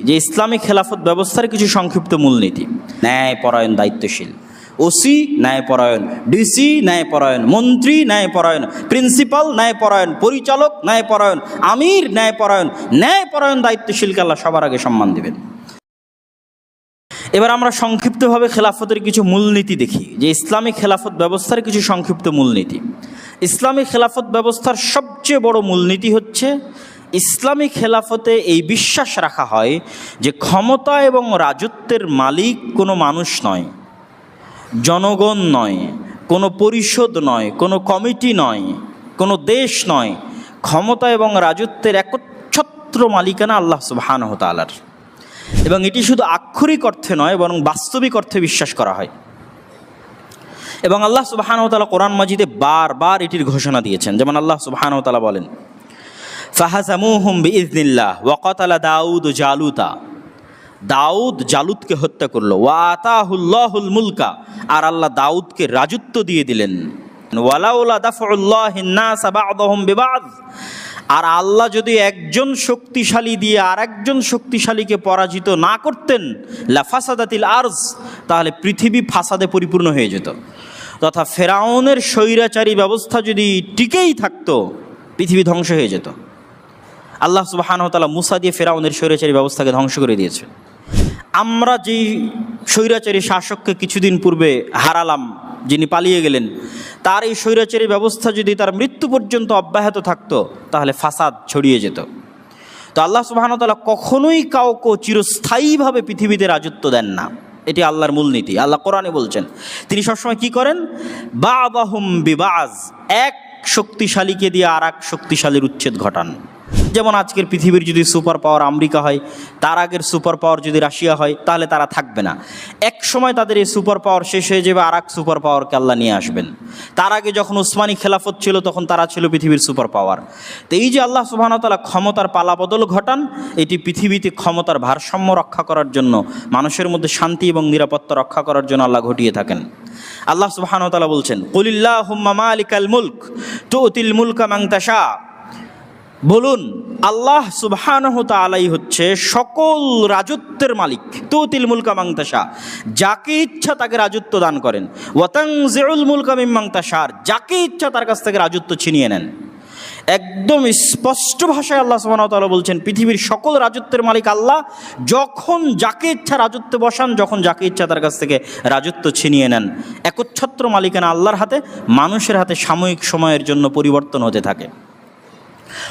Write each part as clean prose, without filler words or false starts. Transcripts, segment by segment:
যে ইসলামী খেলাফত ব্যবস্থার কিছু সংক্ষিপ্ত মূলনীতি। ন্যায়পরায়ণ, দায়িত্বশীল, ওসি ন্যায়পরায়ণ, ডিসি ন্যায়পরায়ণ, মন্ত্রী ন্যায়পরায়ণ, প্রিন্সিপাল ন্যায়পরায়ণ, পরিচালক ন্যায়পরায়ণ, আমির ন্যায়পরায়ণ। ন্যায়পরায়ণ দায়িত্বশীলকে আল্লাহ সবার আগে সম্মান দেবেন। এবার আমরা সংক্ষিপ্তভাবে খেলাফতের কিছু মূলনীতি দেখি, যে ইসলামী খেলাফত ব্যবস্থার কিছু সংক্ষিপ্ত মূলনীতি। ইসলামী খেলাফত ব্যবস্থার সবচেয়ে বড় মূলনীতি হচ্ছে, ইসলামী খেলাফতে এই বিশ্বাস রাখা হয় যে ক্ষমতা এবং রাজত্বের মালিক কোনো মানুষ নয়, জনগণ নয়, কোনো পরিষদ নয়, কোনো কমিটি নয়, কোনো দেশ নয়। ক্ষমতা এবং রাজত্বের একচ্ছত্র মালিকানা আল্লাহ সুবহানাহু ওয়া তাআলার। এবং এটি শুধু আক্ষরিক অর্থে নয়, বরং বাস্তবিক অর্থে বিশ্বাস করা হয়। এবং আল্লাহ সুবহানাহু ওয়া তাআলা কোরআন মাজিদে বারবার এটির ঘোষণা দিয়েছেন। যেমন আল্লাহ সুবহানাহু ওয়া তাআলা বলেন, ফাহাজামুহুম বিইযনিল্লাহ ওয়া কাতালা দাউদ জালুতা। দাউদ জালুতকে হত্যা করলো। ওয়া আতাহুল্লাহুল মুলকা, আর আল্লাহ দাউদকে রাজত্ব দিয়ে দিলেন। ওয়ালাউলা দাফউল্লাহিন নাস বা'দাহুম বিবা'দ, আর আল্লাহ যদি একজন শক্তিশালী দিয়ে আর একজন শক্তিশালীকে পরাজিত না করতেন, লাফাসাদাতিল আরজ, তাহলে পৃথিবী ফাসাদে পরিপূর্ণ হয়ে যেত। তথা ফেরাউনের স্বৈরাচারী ব্যবস্থা যদি টিকেই থাকতো, পৃথিবী ধ্বংস হয়ে যেত। আল্লাহ সুবহানাহু ওয়া তাআলা মুসা দিয়ে ফেরাউনের স্বৈরাচারী ব্যবস্থাকে ধ্বংস করে দিয়েছে। আমরা যেই স্বৈরাচারী শাসককে কিছুদিন পূর্বে হারালাম, যিনি পালিয়ে গেলেন, তার এই স্বৈরাচারী ব্যবস্থা যদি তার মৃত্যু পর্যন্ত অব্যাহত থাকতো, তাহলে ফাসাদ ছড়িয়ে যেত। তো আল্লাহ সুবহানাহু ওয়া তাআলা কখনোই কাউকে চিরস্থায়ীভাবে পৃথিবীতে রাজত্ব দেন না। এটি আল্লাহর মূলনীতি। আল্লাহ কোরআনে বলছেন, তিনি সবসময় কি করেন, বা'দাহুম বিবা'জ, এক শক্তিশালীকে দিয়ে আর এক শক্তিশালীর উচ্ছেদ ঘটান। যেমন আজকের পৃথিবীর যদি সুপার পাওয়ার আমেরিকা হয়, তার আগের সুপার পাওয়ার যদি রাশিয়া হয়, তাহলে তারা থাকবে না। এক সময় তাদের এই সুপার পাওয়ার শেষ হয়ে যাবে, আর এক সুপার পাওয়ারকে আল্লাহ নিয়ে আসবেন। তার আগে যখন উসমানী খেলাফত ছিল, তখন তারা ছিল পৃথিবীর সুপার পাওয়ার। তো এই যে আল্লাহ সুবহানাহু ওয়া তাআলা ক্ষমতার পালাবদল ঘটান, এটি পৃথিবীতে ক্ষমতার ভারসাম্য রক্ষা করার জন্য, মানুষের মধ্যে শান্তি এবং নিরাপত্তা রক্ষা করার জন্য আল্লাহ ঘটিয়ে থাকেন। আল্লাহ সুবহানাহু ওয়া তাআলা বলছেন, কুলিল্লাহুম্মা মালিকাল মুলক তুতিল মুলকা মান তাশা। বলুন, আল্লাহ সুবহানাহু ওয়া তাআলাই হচ্ছে সকল রাজত্বের মালিক। তুতিল মুলকা মান তাশা, যাকে ইচ্ছা তাকে রাজত্ব দান করেন। ওয়া তানজিউল মুলকা মিম্মান তাশা, যাকে ইচ্ছা তার কাছ থেকে রাজত্ব ছিনিয়ে নেন। একদম স্পষ্ট ভাষায় আল্লাহ সুবহানাহু ওয়া তাআলা বলছেন, পৃথিবীর সকল রাজত্বের মালিক আল্লাহ। যখন যাকে ইচ্ছা রাজত্বে বসান, যখন যাকে ইচ্ছা তার কাছ থেকে রাজত্ব ছিনিয়ে নেন। একচ্ছত্র মালিকানা আল্লাহর হাতে, মানুষের হাতে সাময়িক সময়ের জন্য পরিবর্তন হতে থাকে।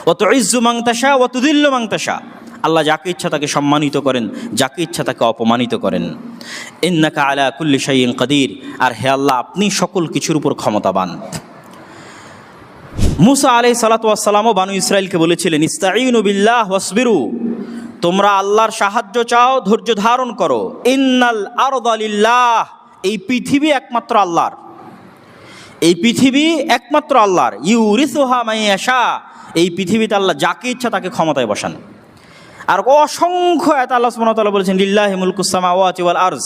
ওয়া তুইজ্জু মান তাশা ওয়া তুযিল্লু মান তাশা, আল্লাহ যাকে ইচ্ছা তাকে সম্মানিত করেন, যাকে ইচ্ছা তাকে অপমানিত করেন। ইন্নাকা আলা কুল্লি শাইইন কাদির, আর হে আল্লাহ, আপনি সকল কিছুর উপর ক্ষমতাবান। মুসা আলাইহিস সালাতু ওয়াস সালামও বানু ইসরাইলকে বলেছিলেন, ইস্তাঈনু বিল্লাহ ওয়াসবিরু, তোমরা আল্লাহর সাহায্য চাও, ধৈর্য ধারণ করো। ইন্নাল আরদা লিল্লাহ, এই পৃথিবী একমাত্র আল্লাহর। এই পৃথিবী একমাত্র আল্লাহর। ইউরিসুহা মান ইয়াশা, এই পৃথিবীতে আল্লাহ যাকে ইচ্ছা তাকে ক্ষমতায় বসান। আর অসংখ্য আয়াত আল্লাহ সুবহানাহু ওয়া তাআলা বলেছেন, লিল্লাহি মুলকুস সামাওয়াতি ওয়াল আরজ,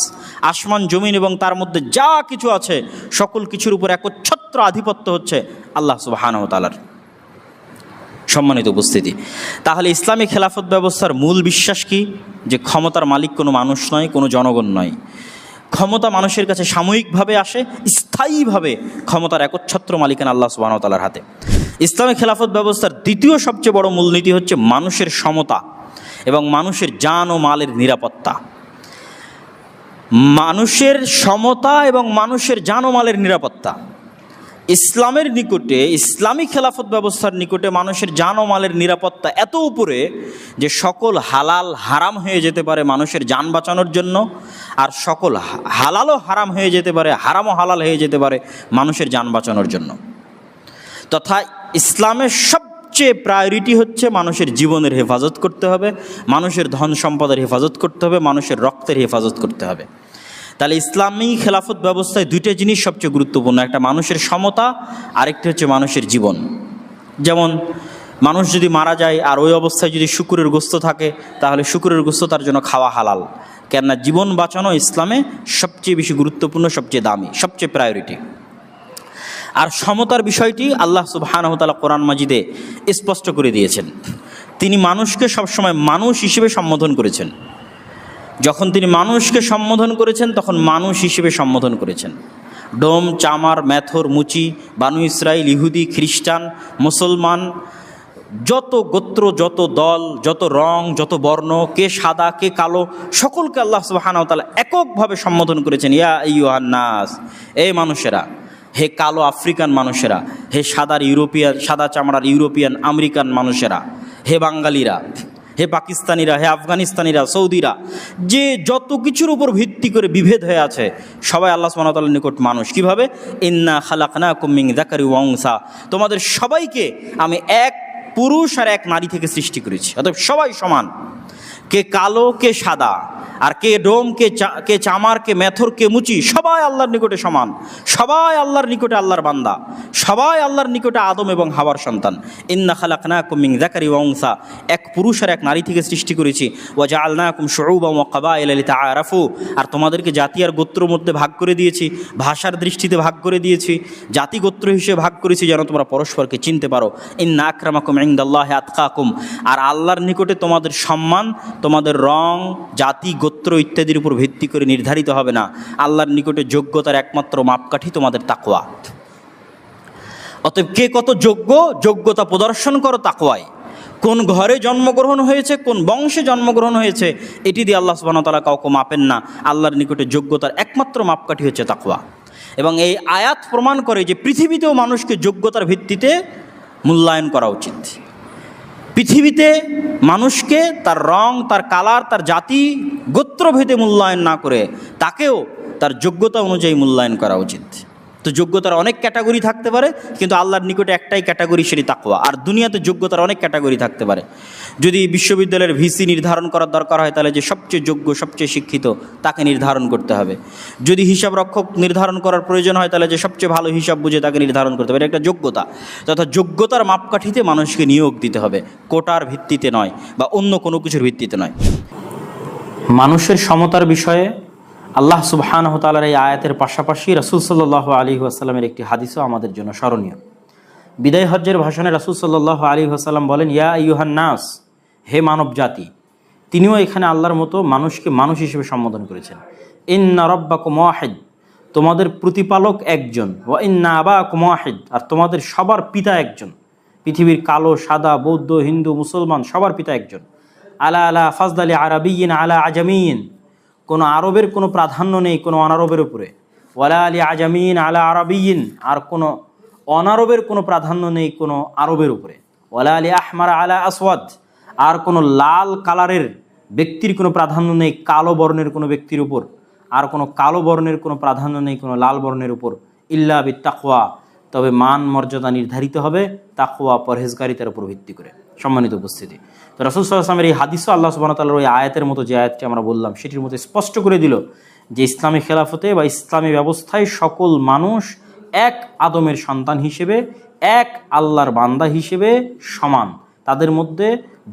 আসমান জমিন এবং তার মধ্যে যা কিছু আছে সকল কিছুর উপর একচ্ছত্র আধিপত্য হচ্ছে আল্লাহ সুবহানাহু ওয়া তাআলার। সম্মানিত উপস্থিতি, তাহলে ইসলামী খেলাফত ব্যবস্থার মূল বিশ্বাস কি? যে ক্ষমতার মালিক কোনো মানুষ নয়, কোনো জনগণ নয়। ক্ষমতা মানুষের কাছে সাময়িকভাবে আসে, স্থায়ীভাবে ক্ষমতার একচ্ছত্র মালিকানা আল্লাহ সুবহানাহু ওয়া তাআলার হাতে। ইসলামী খেলাফত ব্যবস্থার দ্বিতীয় সবচেয়ে বড় মূলনীতি হচ্ছে মানুষের সমতা এবং মানুষের জান ও মালের নিরাপত্তা। মানুষের সমতা এবং মানুষের জান ও মালের নিরাপত্তা। ইসলামের নিকটে, ইসলামী খেলাফত ব্যবস্থার নিকটে মানুষের জান ও মালের নিরাপত্তা এত উপরে যে সকল হালাল হারাম হয়ে যেতে পারে মানুষের জান বাঁচানোর জন্য, আর সকল হালালও হারাম হয়ে যেতে পারে, হারামও হালাল হয়ে যেতে পারে মানুষের জান বাঁচানোর জন্য। তথা ইসলামের সবচেয়ে প্রায়োরিটি হচ্ছে মানুষের জীবনের হেফাজত করতে হবে, মানুষের ধন সম্পদের হেফাজত করতে হবে, মানুষের রক্তের হেফাজত করতে হবে। তাহলে ইসলামী খেলাফত ব্যবস্থায় দুইটা জিনিস সবচেয়ে গুরুত্বপূর্ণ, একটা মানুষের সমতা, আরেকটি হচ্ছে মানুষের জীবন। যেমন মানুষ যদি মারা যায় আর ওই অবস্থায় যদি শুকুরের গোস্ত থাকে, তাহলে শুকুরের গোস্ত তার জন্য খাওয়া হালাল। কেননা জীবন বাঁচানো ইসলামে সবচেয়ে বেশি গুরুত্বপূর্ণ, সবচেয়ে দামি, সবচেয়ে প্রায়োরিটি। আর সমতার বিষয়টি আল্লাহ সুবহানাহু ওয়া তাআলা কোরআন মাজিদে স্পষ্ট করে দিয়েছেন। তিনি মানুষকে সবসময় মানুষ হিসেবে সম্বোধন করেছেন। যখন তিনি মানুষকে সম্বোধন করেছেন তখন মানুষ হিসেবে সম্বোধন করেছেন। ডোম, চামার, মেথর, মুচি, বানু ইসরাইল, ইহুদি, খ্রিস্টান, মুসলমান, যত গোত্র, যত দল, যত রং, যত বর্ণ, কে সাদা কে কালো, সকলকে আল্লাহ সুবহানাহু ওয়া তাআলা এককভাবে সম্বোধন করেছেন। ইয়া আইয়ুহান নাস, এই মানুষেরা, হে কালো আফ্রিকান মানুষেরা, হে সাদা চামড়ার ইউরোপিয়ান আমেরিকান মানুষেরা, হে বাঙালিরা, হে পাকিস্তানিরা, হে আফগানিস্তানিরা, সৌদিরা, যে যত কিছুর উপর ভিত্তি করে বিভেদ হয়ে আছে, সবাই আল্লাহ সুবহানাহু ওয়া তাআলার নিকট মানুষ। কিভাবে? ইন্না খালাকনাকুম মিন যাকারি ওয়া উনসা, তোমাদের সবাইকে আমি এক পুরুষ আর এক নারী থেকে সৃষ্টি করেছি, অতএব সবাই সমান। কে কালো কে সাদা, আর কে ডোম কে চামার, কে মেথর, কে মুচি, সবাই আল্লাহর নিকটে সমান, সবাই আল্লাহর নিকটে আল্লাহর বান্দা, সবাই আল্লাহর নিকটে আদম এবং হাওয়ার সন্তান। ইন্না খালাকনাকুম মিন যাকারি ওয়া উনসা, এক পুরুষ আর এক নারী থেকে সৃষ্টি করেছি। ওয়া জাআলনাকুম শুউবান ওয়া ক্বাবাইলা লিতাআরাফু, আর তোমাদেরকে জাতি আর গোত্রের মধ্যে ভাগ করে দিয়েছি, ভাষার দৃষ্টিতে ভাগ করে দিয়েছি, জাতি গোত্র হিসেবে ভাগ করেছি যেন তোমরা পরস্পরকে চিনতে পারো। ইন্না আকরামাকুম ইনদাল্লাহি আতকাকুম, আর আল্লাহর নিকটে তোমাদের সম্মান তোমাদের রং, জাতি, গোত্র ইত্যাদির উপর ভিত্তি করে নির্ধারিত হবে না। আল্লাহর নিকটে যোগ্যতার একমাত্র মাপকাঠি তোমাদের তাকওয়া। অতএব কে কত যোগ্য, যোগ্যতা প্রদর্শন করো তাকওয়ায়। কোন ঘরে জন্মগ্রহণ হয়েছে, কোন বংশে জন্মগ্রহণ হয়েছে, এটি দিয়ে আল্লাহ সুবহানাহু ওয়া তাআলা কাউকে মাপেন না। আল্লাহর নিকটে যোগ্যতার একমাত্র মাপকাঠি হচ্ছে তাকওয়া। এবং এই আয়াত প্রমাণ করে যে পৃথিবীতেও মানুষকে যোগ্যতার ভিত্তিতে মূল্যায়ন করা উচিত। পৃথিবীতে মানুষকে তার রং, তার কালার, তার জাতি, গোত্রভেদে মূল্যায়ন না করে তাকেও তার যোগ্যতা অনুযায়ী মূল্যায়ন করা উচিত। তো যোগ্যতার অনেক ক্যাটাগরি থাকতে পারে, কিন্তু আল্লাহর নিকটে একটাই ক্যাটাগরি, সেটি তাকওয়া। আর দুনিয়াতে যোগ্যতার অনেক ক্যাটাগরি থাকতে পারে। যদি বিশ্ববিদ্যালয়ের ভিসি নির্ধারণ করার দরকার হয়, তাহলে যে সবচেয়ে যোগ্য, সবচেয়ে শিক্ষিত তাকে নির্ধারণ করতে হবে। যদি হিসাব রক্ষক নির্ধারণ করার প্রয়োজন হয়, তাহলে যে সবচেয়ে ভালো হিসাব বুঝে তাকে নির্ধারণ করতে হবে। এটা একটা যোগ্যতা, তথা যোগ্যতার মাপকাঠিতে মানুষকে নিয়োগ দিতে হবে, কোটার ভিত্তিতে নয় বা অন্য কোনো কিছুর ভিত্তিতে নয়। মানুষের সমতার বিষয়ে আল্লাহ সুবহানাহু ওয়া তাআলার এই আয়াতের পাশাপাশি রাসূল সাল্লাল্লাহু আলাইহি ওয়াসাল্লামের একটি হাদিসও আমাদের জন্য স্মরণীয়। বিদায় হজ্জের ভাষণে রাসূল সাল্লাল্লাহু আলাইহি ওয়াসাল্লাম বলেন, ইয়া আইয়ুহান নাস, হে মানব জাতি। তিনিও এখানে আল্লাহর মতো মানুষকে মানুষ হিসেবে সম্বোধন করেছেন। ইন্না রাব্বাকুম ওয়াহিদ, তোমাদের প্রতিপালক একজন। ওয়া ইন্না আবাকুম ওয়াহিদ, আর তোমাদের সবার পিতা একজন। পৃথিবীর কালো, সাদা, বৌদ্ধ, হিন্দু, মুসলমান সবার পিতা একজন। আলা আলা ফাজদালি আরাবিয়িন আলা আজামিয়িন, কোনো আরবের কোনো প্রাধান্য নেই কোনো অনারবের উপরে। ওয়ালা আলি আজামিন আলা আরাবিয়িন, আর কোনো অনারবের কোনো প্রাধান্য নেই কোনো আরবের উপরে। ওয়ালা আলি আহমার আলা আসওয়াদ, আর কোনো লাল কালারের ব্যক্তির কোনো প্রাধান্য নেই কালো বর্ণের কোনো ব্যক্তির উপর, আর কোনো কালো বর্ণের কোনো প্রাধান্য নেই কোনো লাল বর্ণের উপর। ইল্লা বিত তাকওয়া, তবে মান মর্যাদা নির্ধারিত হবে তাকওয়া, পরহেজগারিতার উপর ভিত্তি করে। সম্মানিত উপস্থিতি, তো রাসূল সাল্লাল্লাহু আলাইহি ওয়াসাল্লামের এই হাদিসও আল্লাহ সুবহানাহু ওয়া তাআলার ওই আয়াতের মতো, যে আয়াতটি আমরা বললাম, সেটির মতো স্পষ্ট করে দিল যে ইসলামী খেলাফতে বা ইসলামী ব্যবস্থায় সকল মানুষ এক আদমের সন্তান হিসেবে, এক আল্লাহর বান্দা হিসেবে সমান। তাদের মধ্যে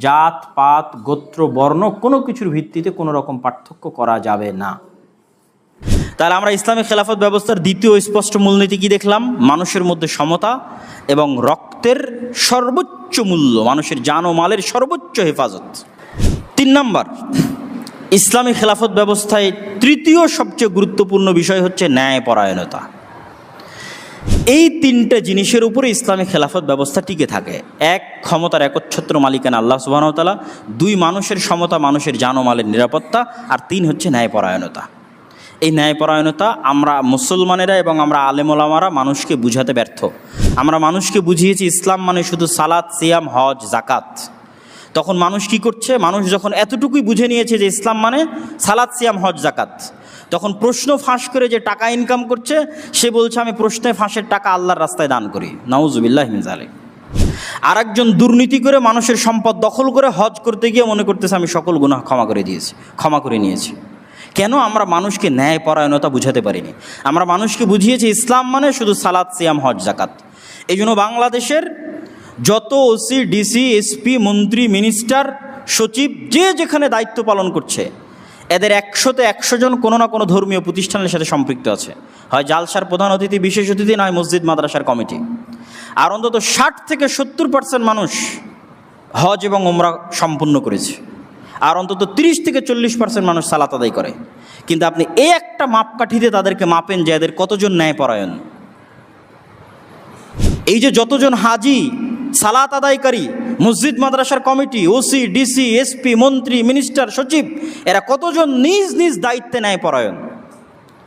জাত পাত, গোত্র, বর্ণ কোনো কিছুর ভিত্তিতে কোনো রকম পার্থক্য করা যাবে না। তাহলে আমরা ইসলামী খেলাফত ব্যবস্থার দ্বিতীয় স্পষ্ট মূলনীতি কি দেখলাম? মানুষের মধ্যে সমতা এবং রক্তের সর্বোচ্চ মূল্য, মানুষের জান ও মালের সর্বোচ্চ হেফাজত। 3 নম্বর, ইসলামী খেলাফত ব্যবস্থায় তৃতীয় সবচেয়ে গুরুত্বপূর্ণ বিষয় হচ্ছে ন্যায়পরায়ণতা। এই 3টে জিনিসের উপরে ইসলামী খেলাফত ব্যবস্থা টিকে থাকে। 1, ক্ষমতার একচ্ছত্র মালিকানা আল্লাহ সুবহানাহু ওয়া তাআলা। 2, মানুষের সমতা, মানুষের জান ও মালের নিরাপত্তা। আর 3 হচ্ছে ন্যায়পরায়ণতা। এই ন্যায়পরায়ণতা আমরা মুসলমানেরা এবং আমরা আলেম ওলামারা মানুষকে বুঝাতে ব্যর্থ। আমরা মানুষকে বুঝিয়েছি ইসলাম মানে শুধু সালাত, সিয়াম, হজ, জাকাত। তখন মানুষ কি করছে? মানুষ যখন এতটুকুই বুঝে নিয়েছে যে ইসলাম মানে সালাত, সিয়াম, হজ, জাকাত, তখন প্রশ্ন ফাঁস করে যে টাকা ইনকাম করছে, সে বলছে আমি প্রশ্নে ফাঁসের টাকা আল্লাহর রাস্তায় দান করি। নাউজুবিল্লাহি মিন যালিক। আরেকজন দুর্নীতি করে মানুষের সম্পদ দখল করে হজ করতে গিয়ে মনে করতেছে আমি সকল গুনাহ ক্ষমা করে নিয়েছি। কেন? আমরা মানুষকে ন্যায়পরায়ণতা বুঝাতে পারিনি। আমরা মানুষকে বুঝিয়েছি ইসলাম মানে শুধু সালাত, সিয়াম, হজ, জাকাত। এই জন্য বাংলাদেশের যত ওসি, ডিসি, এসপি, মন্ত্রী, মিনিস্টার, সচিব, যে যেখানে দায়িত্ব পালন করছে, এদের 100তে 100 জন কোনো না কোনো ধর্মীয় প্রতিষ্ঠানের সাথে সম্পৃক্ত আছে। হয় জালসার প্রধান অতিথি, বিশেষ অতিথি, নয় মসজিদ মাদ্রাসার কমিটি। আর অন্তত 60 থেকে 70% মানুষ হজ এবং উমরা সম্পূর্ণ করেছে। আর অন্তত 30-40% মানুষ সালাত আদায় করে। কিন্তু আপনি এই একটা মাপকাঠিতে তাদেরকে মাপেন যে এদের কতজন ন্যায়পরায়ণ। এই যে যতজন হাজি, সালাত আদায়কারী, মসজিদ মাদ্রাসার কমিটি, ওসি, ডিসি, এসপি, মন্ত্রী, মিনিস্টার, সচিব, এরা কতজন নিজ নিজ দায়িত্বে ন্যায়পরায়ণ,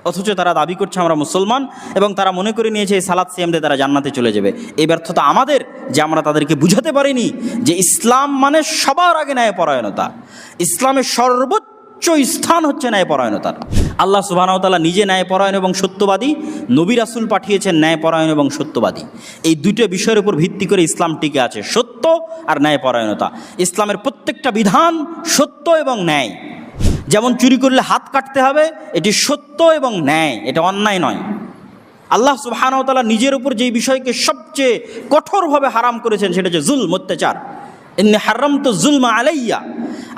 অথচ তারা দাবি করছে আমরা মুসলমান এবং তারা মনে করে নিয়েছে এই সালাত সিয়াম দিয়ে তারা জান্নাতে চলে যাবে। এই ব্যর্থতা আমাদের যে আমরা তাদেরকে বুঝাতে পারিনি যে ইসলাম মানে সবার আগে ন্যায়পরায়ণতা। ইসলামের সর্বোচ্চ স্থান হচ্ছে ন্যায়পরায়ণতার। আল্লাহ সুবহানাহু ওয়া তাআলা নিজে ন্যায়পরায়ণ এবং সত্যবাদী, নবী রাসূল পাঠিয়েছেন ন্যায়পরায়ণ এবং সত্যবাদী। এই দুটো বিষয়ের উপর ভিত্তি করে ইসলাম টিকে আছে, সত্য আর ন্যায়পরায়ণতা। ইসলামের প্রত্যেকটা বিধান সত্য এবং ন্যায়। যেমন চুরি করলে হাত কাটতে হবে, এটি সত্য এবং ন্যায়, এটা অন্যায় নয়। আল্লাহ সুবহানাহু ওয়া তাআলা নিজের উপর যেই বিষয়কে সবচেয়ে কঠোরভাবে হারাম করেছেন সেটা হচ্ছে জুলম, অত্যাচার। ইন্নী হারামতু যুলমা আলাইয়া।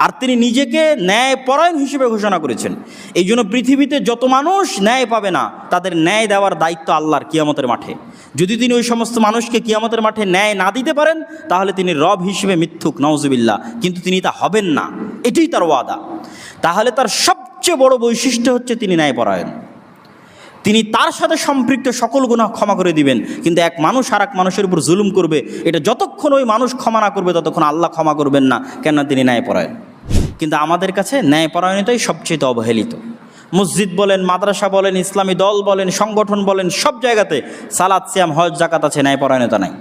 আর তিনি নিজেকে ন্যায়পরায়ণ হিসেবে ঘোষণা করেছেন। এই জন্য পৃথিবীতে যত মানুষ ন্যায় পাবে না তাদের ন্যায় দেওয়ার দায়িত্ব আল্লাহর কিয়ামতের মাঠে। যদি তিনি ওই সমস্ত মানুষকে কিয়ামতের মাঠে ন্যায় না দিতে পারেন তাহলে তিনি রব হিসেবে মিথ্যুক, নাউজুবিল্লাহ। কিন্তু তিনি তা হবেন না, এটাই তার ওয়াদা। তাহলে তার সবচেয়ে বড় বৈশিষ্ট্য হচ্ছে তিনি ন্যায়পরায়ণ। তিনি তার সাথে সম্পৃক্ত সকল গুনাহ ক্ষমা করে দিবেন। কিন্তু এক মানুষ আর এক মানুষের উপর জুলুম করবে, এটা যতক্ষণ ওই মানুষ ক্ষমা না করবে ততক্ষণ আল্লাহ ক্ষমা করবেন না, কেননা তিনি ন্যায়পরায়ণ। কিন্তু আমাদের কাছে ন্যায়পরায়ণতাই সবচেয়ে অবহেলিত। মসজিদ বলেন, মাদ্রাসা বলেন, ইসলামী দল বলেন, সংগঠন বলেন, সব জায়গাতে সালাত, সিয়াম, হজ, যাকাত আছে, ন্যায়পরায়ণতা নাই।